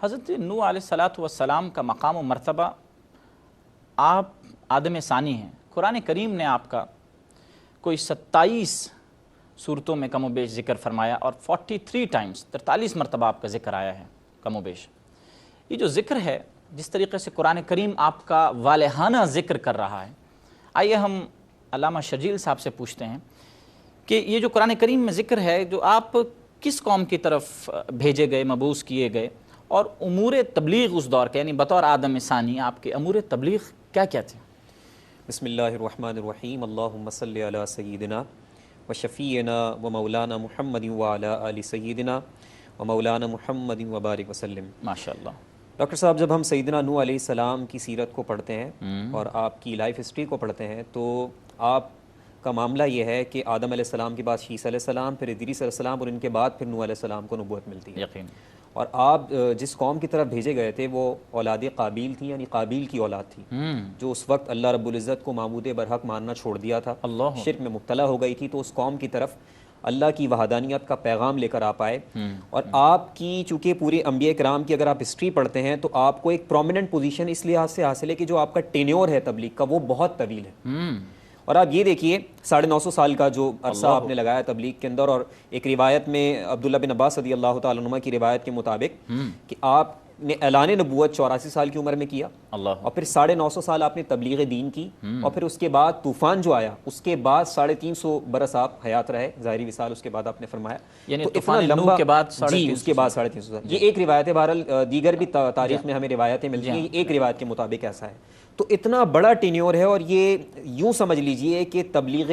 حضرت نوح علیہ الصلاۃ والسلام کا مقام و مرتبہ، آپ آدم ثانی ہیں، قرآن کریم نے آپ کا کوئی 27 صورتوں میں کم و بیش ذکر فرمایا اور 43 ٹائمز 43 مرتبہ آپ کا ذکر آیا ہے کم و بیش۔ یہ جو ذکر ہے، جس طریقے سے قرآن کریم آپ کا والہانہ ذکر کر رہا ہے، آئیے ہم علامہ شرجیل صاحب سے پوچھتے ہیں کہ یہ جو قرآن کریم میں ذکر ہے، جو آپ کس قوم کی طرف بھیجے گئے، مبعوث کیے گئے، اور امور تبلیغ اس دور کے، یعنی بطور آدم ثانی آپ کے امور تبلیغ کیا کیا تھے؟ بسم اللہ الرحمن الرحیم، اللہم صلی علی سیدنا و شفیعنا و مولانا محمد وعلی آل سیدنا و مولانا محمد وبارک وسلم۔ ماشاءاللہ۔ ڈاکٹر صاحب، جب ہم سیدنا نوح علیہ السلام کی سیرت کو پڑھتے ہیں اور آپ کی لائف ہسٹری کو پڑھتے ہیں تو آپ کا معاملہ یہ ہے کہ آدم علیہ السلام کے بعد شیس علیہ السلام، پھر ادریس علیہ السلام، اور ان کے بعد پھر نوح علیہ السلام کو نبوت ملتی ہے۔ یقین۔ اور آپ جس قوم کی طرف بھیجے گئے تھے وہ اولاد قابیل تھی، یعنی قابیل کی اولاد تھی، جو اس وقت اللہ رب العزت کو معبود برحق ماننا چھوڑ دیا تھا، شرک میں مبتلا ہو گئی تھی۔ تو اس قوم کی طرف اللہ کی وحدانیت کا پیغام لے کر آپ آئے، اور آپ کی چونکہ پورے انبیاء کرام کی اگر آپ ہسٹری پڑھتے ہیں تو آپ کو ایک پرومیننٹ پوزیشن اس لحاظ سے حاصل ہے کہ جو آپ کا ٹینیور ہے تبلیغ کا وہ بہت طویل ہے۔ اور آپ یہ دیکھیے 950 سال کا جو عرصہ آپ نے لگایا تبلیغ کے اندر، اور ایک روایت میں عبداللہ بن عباس رضی اللہ تعالیٰ عنہما کی روایت کے مطابق کہ آپ نے اعلان نبوت 84 سال کی عمر میں کیا، اور پھر 950 سال آپ نے تبلیغ دین کی، اور پھر اس کے بعد طوفان جو آیا اس کے بعد 350 برس آپ حیات رہے، ظاہری وصال اس کے بعد آپ نے فرمایا، یعنی تو طوفان نوح کے بعد جی اس کے بعد 350 سال۔ یہ ایک روایت ہے، بہرحال دیگر بھی تاریخ میں ہمیں روایتیں ملتی ہیں، ایک روایت کے مطابق ایسا ہے۔ تو اتنا بڑا ٹینیور ہے، اور یہ یوں سمجھ لیجئے کہ تبلیغ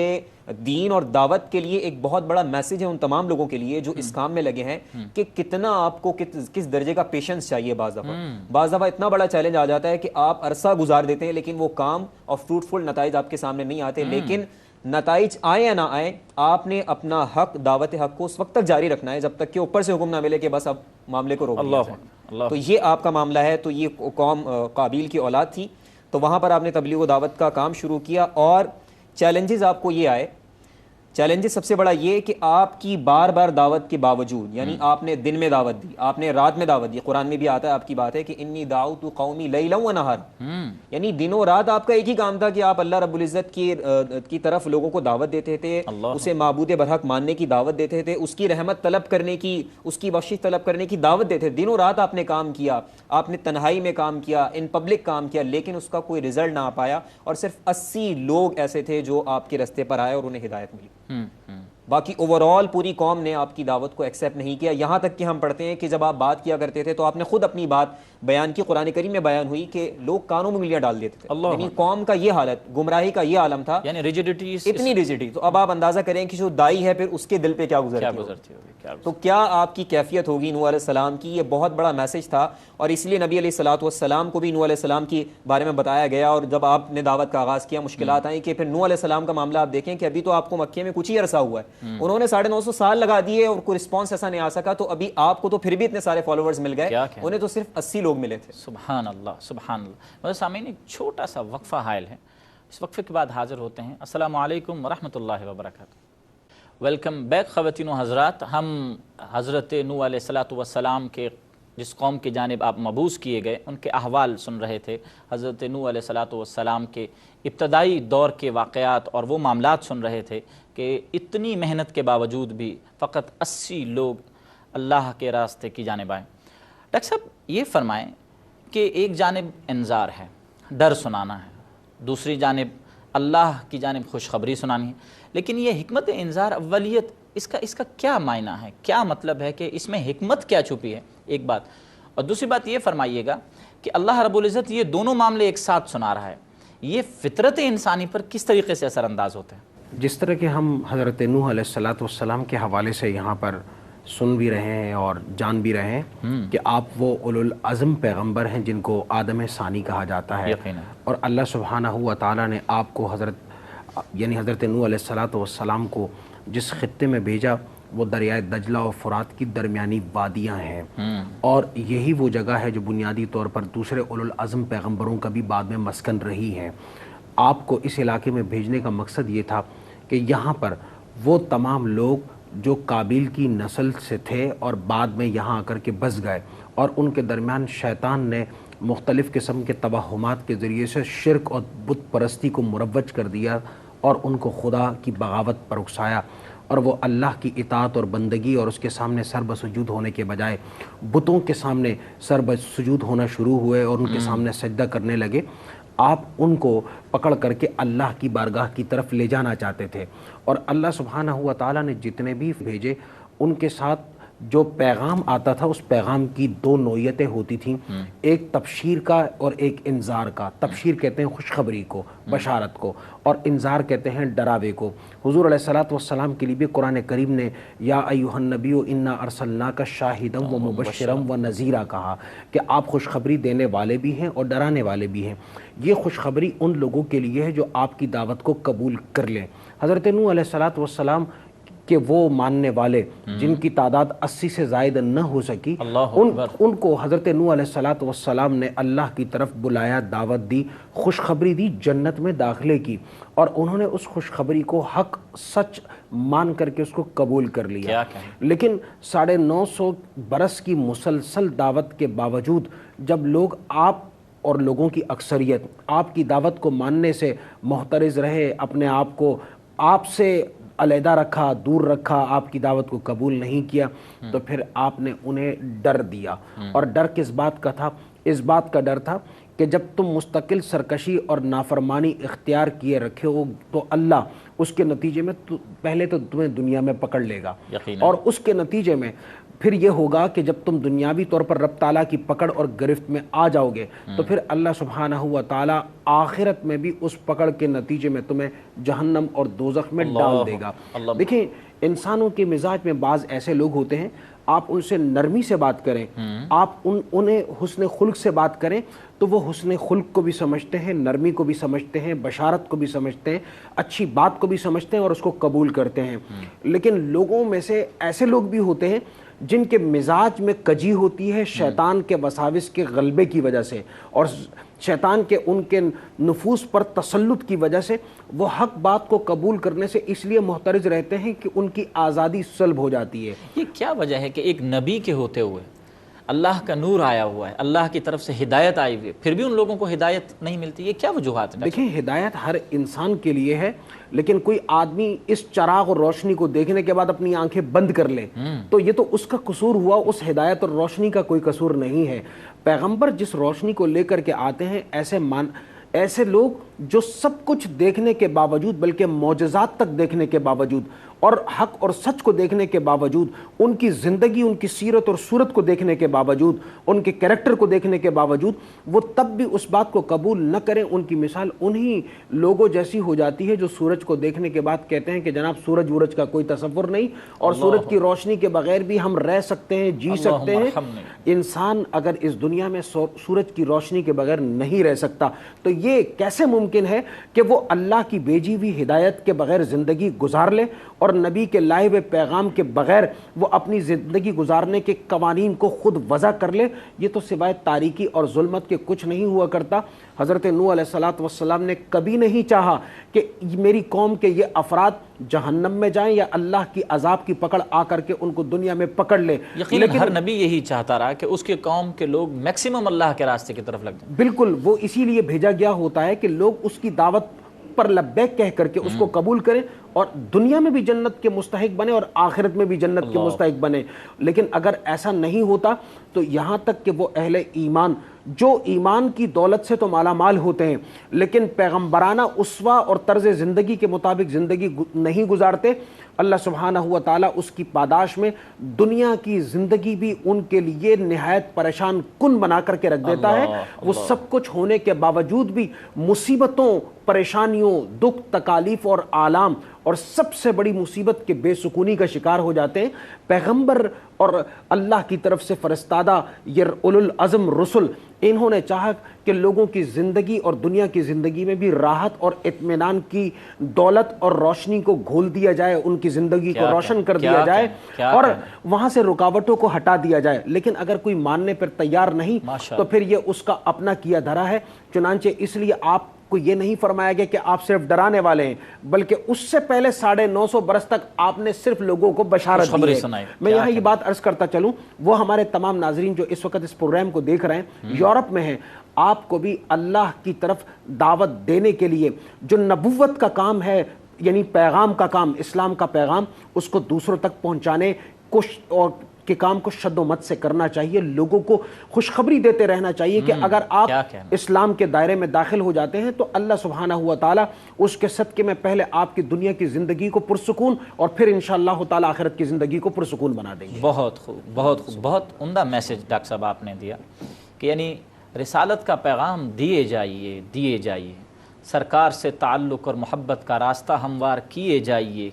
دین اور دعوت کے لیے ایک بہت بڑا میسج ہے ان تمام لوگوں کے لیے جو اس کام میں لگے ہیں کہ کتنا آپ کو کس درجے کا پیشنس چاہیے۔ بعض دفعہ اتنا بڑا چیلنج آ جاتا ہے کہ آپ عرصہ گزار دیتے ہیں لیکن وہ کام اور فروٹفل نتائج آپ کے سامنے نہیں آتے، لیکن نتائج آئے یا نہ آئے آپ نے اپنا حق، دعوت حق کو اس وقت تک جاری رکھنا ہے جب تک کہ اوپر سے حکم نہ ملے کہ بس اب معاملے کو روک دیا جائے۔ تو یہ آپ کا معاملہ ہے۔ تو یہ قوم قابیل کی اولاد تھی، تو وہاں پر آپ نے تبلیغ و دعوت کا کام شروع کیا، اور چیلنجز آپ کو یہ آئے۔ چیلنجز سب سے بڑا یہ کہ آپ کی بار بار دعوت کے باوجود، یعنی آپ نے دن میں دعوت دی، آپ نے رات میں دعوت دی، قرآن میں بھی آتا ہے آپ کی بات ہے کہ انی دعوت قومی لیلا و نہارا، یعنی دن و رات آپ کا ایک ہی کام تھا کہ آپ اللہ رب العزت کی طرف لوگوں کو دعوت دیتے تھے، اسے معبود برحق ماننے کی دعوت دیتے تھے، اس کی رحمت طلب کرنے کی، اس کی بخشش طلب کرنے کی دعوت دیتے تھے۔ دن و رات آپ نے کام کیا، آپ نے تنہائی میں کام کیا، ان پبلک کام کیا، لیکن اس کا کوئی رزلٹ نہ آ پایا، اور صرف 80 لوگ ایسے تھے جو آپ کے رستے پر آئے اور انہیں ہدایت ملی۔ باقی اوورآل پوری قوم نے آپ کی دعوت کو ایکسیپٹ نہیں کیا، یہاں تک کہ ہم پڑھتے ہیں کہ جب آپ بات کیا کرتے تھے تو آپ نے خود اپنی بات بیان کی، قرآن کریم میں بیان ہوئی کہ لوگ کانوں میں انگلیاں ڈال دیتے تھے، یعنی قوم کا یہ حالت، گمراہی کا یہ عالم تھا، یعنی ریجیڈیٹی، اتنی ریجیڈی۔ تو اب آپ اندازہ کریں کہ جو دائی ہے پھر اس کے دل پہ کیا گزرتی ہوگی، تو کیا آپ کی کیفیت ہوگی۔ نوح علیہ السلام کی یہ بہت بڑا میسج تھا، اور اس لیے نبی علیہ الصلوۃ والسلام کو بھی نوح علیہ السلام کے بارے میں بتایا گیا، اور جب آپ نے دعوت کا آغاز کیا مشکلات آئیں کہ پھر نوح علیہ السلام کا معاملہ آپ دیکھیں کہ ابھی تو آپ کو مکے میں کچھ ہی عرصہ ہوا ہے، انہوں نے 950 سال لگا دیے اور کوئی رسپانس ایسا نہیں آ سکا، تو ابھی آپ کو تو پھر بھی اتنے سارے فالوورز مل گئے، انہیں تو صرف 80 لوگ ملے تھے۔ سبحان اللہ، سبحان اللہ۔ میرے سامعین ایک چھوٹا سا وقفہ حائل ہے، اس وقفے کے بعد حاضر ہوتے ہیں۔ السلام علیکم ورحمۃ اللہ وبرکاتہ۔ ویلکم بیک خواتین و حضرات، ہم حضرت نوح علیہ الصلوۃ والسلام کے جس قوم کی جانب آپ مبعوث کیے گئے ان کے احوال سن رہے تھے، حضرت نوح علیہ الصلوۃ والسلام کے ابتدائی دور کے واقعات اور وہ معاملات سن رہے تھے کہ اتنی محنت کے باوجود بھی فقط 80 لوگ اللہ کے راستے کی جانب آئیں۔ ڈاکٹر صاحب یہ فرمائیں کہ ایک جانب انذار ہے، ڈر سنانا ہے، دوسری جانب اللہ کی جانب خوشخبری سنانی ہے، لیکن یہ حکمت انذار اولیت اس کا کیا معنی ہے، کیا مطلب ہے کہ اس میں حکمت کیا چھپی ہے، ایک بات۔ اور دوسری بات یہ فرمائیے گا کہ اللہ رب العزت یہ دونوں معاملے ایک ساتھ سنا رہا ہے، یہ فطرت انسانی پر کس طریقے سے اثر انداز ہوتے ہیں؟ جس طرح کہ ہم حضرت نوح علیہ الصلوۃ والسلام کے حوالے سے یہاں پر سن بھی رہے ہیں اور جان بھی رہے ہیں کہ آپ وہ اولو العزم پیغمبر ہیں جن کو آدم ثانی کہا جاتا ہے، اور اللہ سبحانہ و تعالیٰ نے آپ کو حضرت نوح علیہ الصلوۃ والسلام کو جس خطے میں بھیجا وہ دریائے دجلہ اور فرات کی درمیانی وادیاں ہیں، اور یہی وہ جگہ ہے جو بنیادی طور پر دوسرے اولو العزم پیغمبروں کا بھی بعد میں مسکن رہی ہے۔ آپ کو اس علاقے میں بھیجنے کا مقصد یہ تھا کہ یہاں پر وہ تمام لوگ جو قابیل کی نسل سے تھے اور بعد میں یہاں آ کر کے بس گئے، اور ان کے درمیان شیطان نے مختلف قسم کے توہمات کے ذریعے سے شرک اور بت پرستی کو مروج کر دیا اور ان کو خدا کی بغاوت پر اکسایا، اور وہ اللہ کی اطاعت اور بندگی اور اس کے سامنے سر بسجود ہونے کے بجائے بتوں کے سامنے سر بسجود ہونا شروع ہوئے اور ان کے سامنے سجدہ کرنے لگے۔ آپ ان کو پکڑ کر کے اللہ کی بارگاہ کی طرف لے جانا چاہتے تھے، اور اللہ سبحانہ و تعالیٰ نے جتنے بھی بھیجے ان کے ساتھ جو پیغام آتا تھا اس پیغام کی دو نوعیتیں ہوتی تھیں، ایک تبشیر کا اور ایک انذار کا۔ تبشیر کہتے ہیں خوشخبری کو، بشارت کو، اور انذار کہتے ہیں ڈراوے کو۔ حضور علیہ الصلوۃ والسلام کے لیے بھی قرآن کریم نے یا ایھا النبی انا ارسلناک شاہدا و مبشرا و نذیرا کہا کہ آپ خوشخبری دینے والے بھی ہیں اور ڈرانے والے بھی ہیں۔ یہ خوشخبری ان لوگوں کے لیے ہے جو آپ کی دعوت کو قبول کر لیں۔ حضرت نوح علیہ الصلوۃ والسلام کہ وہ ماننے والے جن کی تعداد 80 سے زائد نہ ہو سکی، ان کو حضرت نوح علیہ الصلوۃ والسلام نے اللہ کی طرف بلایا، دعوت دی، خوشخبری دی، جنت میں داخلے کی، اور انہوں نے اس خوشخبری کو حق سچ مان کر کے اس کو قبول کر لیا۔ لیکن 950 برس کی مسلسل دعوت کے باوجود جب لوگ آپ اور لوگوں کی اکثریت آپ کی دعوت کو ماننے سے محترز رہے، اپنے آپ کو آپ سے علیحدہ رکھا، دور رکھا، آپ کی دعوت کو قبول نہیں کیا، تو پھر آپ نے انہیں ڈر دیا۔ اور ڈر کس بات کا تھا؟ اس بات کا ڈر تھا کہ جب تم مستقل سرکشی اور نافرمانی اختیار کیے رکھے ہو تو اللہ اس کے نتیجے میں پہلے تو تمہیں دنیا میں پکڑ لے گا، اور اس کے نتیجے میں پھر یہ ہوگا کہ جب تم دنیاوی طور پر رب تعالیٰ کی پکڑ اور گرفت میں آ جاؤ گے تو پھر اللہ سبحانہ و تعالیٰ آخرت میں بھی اس پکڑ کے نتیجے میں تمہیں جہنم اور دوزخ میں ڈال دے گا۔ دیکھیں، انسانوں کے مزاج میں بعض ایسے لوگ ہوتے ہیں، آپ ان سے نرمی سے بات کریں، آپ انہیں حسن خلق سے بات کریں تو وہ حسن خلق کو بھی سمجھتے ہیں، نرمی کو بھی سمجھتے ہیں، بشارت کو بھی سمجھتے ہیں، اچھی بات کو بھی سمجھتے ہیں اور اس کو قبول کرتے ہیں۔ لیکن لوگوں میں سے ایسے لوگ بھی ہوتے ہیں جن کے مزاج میں کجی ہوتی ہے شیطان کے وساوس کے غلبے کی وجہ سے، اور شیطان کے ان کے نفوس پر تسلط کی وجہ سے وہ حق بات کو قبول کرنے سے اس لیے محترز رہتے ہیں کہ ان کی آزادی سلب ہو جاتی ہے۔ یہ کیا وجہ ہے کہ ایک نبی کے ہوتے ہوئے اللہ کا نور آیا ہوا ہے، اللہ کی طرف سے ہدایت آئی ہوئی ہے، پھر بھی ان لوگوں کو ہدایت نہیں ملتی؟ یہ کیا وجوہات ہیں؟ دیکھیں، ہدایت ہر انسان کے لیے ہے، لیکن کوئی آدمی اس چراغ اور روشنی کو دیکھنے کے بعد اپنی آنکھیں بند کر لے تو یہ تو اس کا قصور ہوا، اس ہدایت اور روشنی کا کوئی قصور نہیں ہے۔ پیغمبر جس روشنی کو لے کر کے آتے ہیں، ایسے لوگ جو سب کچھ دیکھنے کے باوجود، بلکہ معجزات تک دیکھنے کے باوجود اور حق اور سچ کو دیکھنے کے باوجود، ان کی زندگی، ان کی سیرت اور صورت کو دیکھنے کے باوجود، ان کے کریکٹر کو دیکھنے کے باوجود وہ تب بھی اس بات کو قبول نہ کریں، ان کی مثال انہی لوگوں جیسی ہو جاتی ہے جو سورج کو دیکھنے کے بعد کہتے ہیں کہ جناب سورج وورج کا کوئی تصور نہیں، اور سورج کی روشنی کے بغیر بھی ہم رہ سکتے ہیں، جی سکتے ہیں۔ انسان اگر اس دنیا میں سورج کی روشنی کے بغیر نہیں رہ سکتا تو یہ کیسے ممکن ہے کہ وہ اللہ کی بھیجی ہوئی ہدایت کے بغیر زندگی گزار لے اور نبی کے لائے ہوئے پیغام کے بغیر وہ اپنی زندگی گزارنے کے قوانین کو خود وضع کر لے؟ یہ تو سوائے تاریکی اور ظلمت کے کچھ نہیں ہوا کرتا۔ حضرت نوح علیہ الصلوۃ والسلام نے کبھی نہیں چاہا کہ میری قوم کے یہ افراد جہنم میں جائیں یا اللہ کی عذاب کی پکڑ آ کر کے ان کو دنیا میں پکڑ لے۔ لیکن ہر نبی یہی چاہتا رہا کہ اس کے قوم کے لوگ میکسیمم اللہ کے راستے کی طرف لگ جائیں۔ بالکل، وہ اسی لیے بھیجا گیا ہوتا ہے کہ لوگ اس کی دعوت پر لبیک کہہ کر کے اس کو قبول کریں اور دنیا میں بھی جنت کے مستحق بنے اور آخرت میں بھی جنت کے مستحق بنے۔ لیکن اگر ایسا نہیں ہوتا تو یہاں تک کہ وہ اہل ایمان جو ایمان کی دولت سے تو مالا مال ہوتے ہیں لیکن پیغمبرانہ اسوہ اور طرز زندگی کے مطابق زندگی نہیں گزارتے، اللہ سبحانہ و تعالیٰ اس کی پاداش میں دنیا کی زندگی بھی ان کے لیے نہایت پریشان کن بنا کر کے رکھ دیتا ہے۔ وہ سب کچھ ہونے کے باوجود بھی مصیبتوں، پریشانیوں، دکھ، تکالیف اور آلام اور سب سے بڑی مصیبت کے بے سکونی کا شکار ہو جاتے ہیں۔ پیغمبر اور اللہ کی طرف سے فرستادہ یہ اولو العزم رسل، انہوں نے چاہا کہ لوگوں کی زندگی اور دنیا کی زندگی میں بھی راحت اور اطمینان کی دولت اور روشنی کو گھول دیا جائے، ان کی زندگی کو روشن کر دیا جائے اور وہاں سے رکاوٹوں کو ہٹا دیا جائے۔ لیکن اگر کوئی ماننے پر تیار نہیں تو پھر یہ اس کا اپنا کیا دھرا ہے۔ چنانچہ اس لیے آپ کو یہ نہیں فرمایا گیا کہ آپ صرف ڈرانے والے ہیں، بلکہ اس سے پہلے 950 برس تک آپ نے صرف لوگوں کو بشارت دی ہے۔ میں یہاں یہ بات عرض کرتا چلوں، وہ ہمارے تمام ناظرین جو اس وقت اس پروگرام کو دیکھ رہے ہیں یورپ میں ہیں، آپ کو بھی اللہ کی طرف دعوت دینے کے لیے جو نبوت کا کام ہے، یعنی پیغام کا کام، اسلام کا پیغام، اس کو دوسروں تک پہنچانے اور کے کام کو شد و مت سے کرنا چاہیے۔ لوگوں کو خوشخبری دیتے رہنا چاہیے کہ اگر آپ اسلام کے دائرے میں داخل ہو جاتے ہیں تو اللہ سبحانہ ہوا تعالیٰ اس کے صدقے میں پہلے آپ کی دنیا کی زندگی کو پرسکون اور پھر انشاءاللہ تعالیٰ آخرت کی زندگی کو پرسکون بنا دیں گے۔ بہت خوب، بہت خوب، بہت عمدہ میسج ڈاکٹر صاحب آپ نے دیا کہ یعنی رسالت کا پیغام دیے جائیے، سرکار سے تعلق اور محبت کا راستہ ہموار کیے جائیے۔